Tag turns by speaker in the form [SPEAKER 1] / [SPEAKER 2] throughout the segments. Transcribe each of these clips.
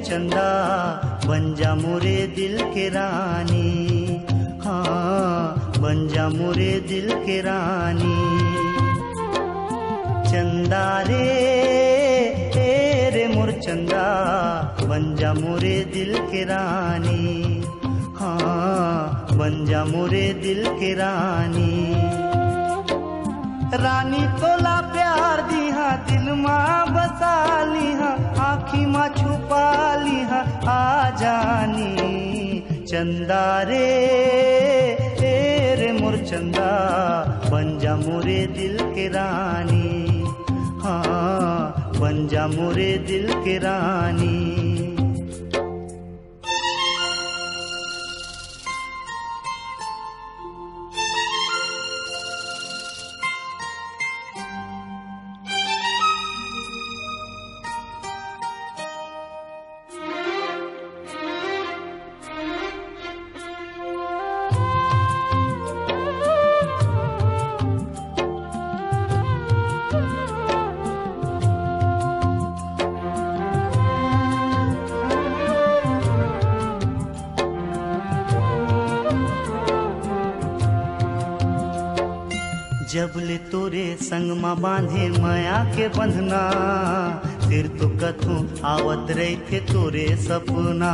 [SPEAKER 1] चंदा बन जा मोरे दिल के रानी, हाँ बन जा मोरे दिल के रानी। चंदा रे मोर चंदा बन जा मोरे दिल के रानी, हाँ बन जा मोरे दिल के रानी। रानी तोला प्यार दिहा दिल माँ बसा लिहा, आँखी माँ छुपा लिहा आ जानी। चंदा रे मोर चंदा बन जा मोरे दिल के रानी, हाँ बन जा मोरे दिल के रानी। जबले तोरे संग माँ बांधे माया के बंधना, फिर तो कथू आवत रही थे तोरे सपना।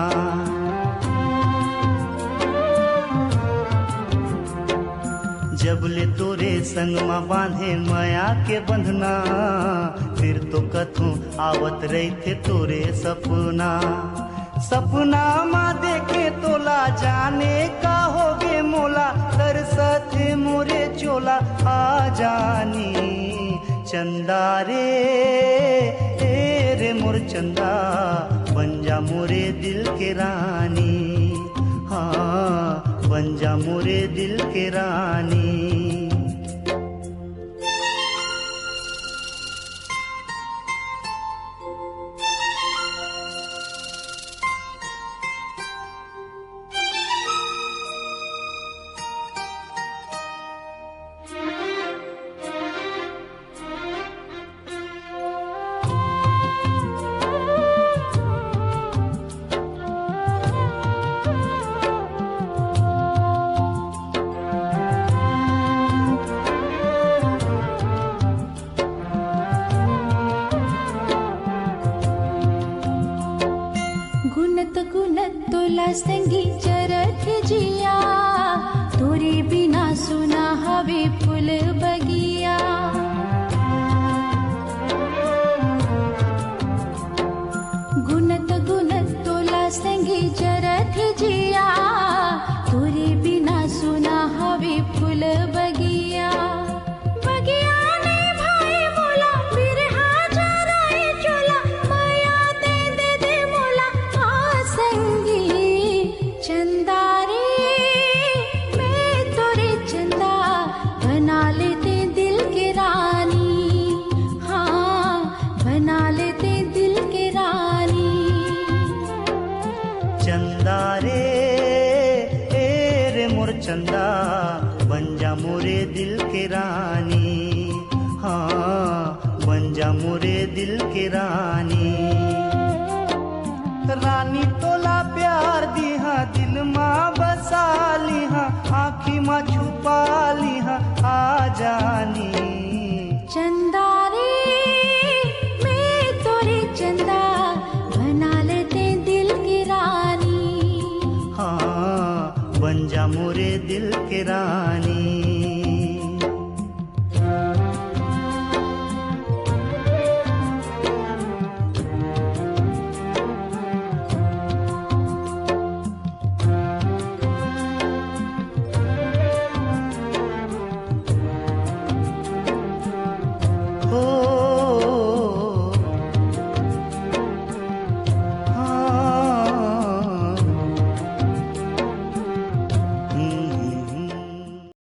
[SPEAKER 1] जबले तोरे संग माँ बांधे माया के बंधना, फिर तो कथू आवत रही थे तोरे सपना। सपना माँ देखे तोला जाने का होगे मोला, तरसत मोरे चोला आ जानी। चंदा रे मोर चंदा बन जा मोरे दिल के रानी, हाँ बन जा मोरे दिल के रानी।
[SPEAKER 2] संगी चरख जिया, तोरे बिना सुना हवे फूल बगिया। गुनत गुनत तोला संगी चरख जिया, तोरे बिना सुना हवे फूल बगिया। बगिया ने भाई मोला बिरहा जराए चोला, माया दे दे दे मोला आ संगी। चंदा मैं तोरे चंदा बना लेते दिल के रानी, हाँ बना लेते दिल के रानी।
[SPEAKER 1] चंदा रे मोर चंदा बन जा मोरे दिल के रानी, हाँ बन जा मोरे दिल के रानी। रानी तोला प्यार दिहा दिल माँ बसा लिहा, आँखी माँ छुपा लिहा आ जानी।
[SPEAKER 2] चंदा मैं तोरे चंदा बना लेते दिल की रानी,
[SPEAKER 1] हाँ बन जा मोरे दिल के रानी।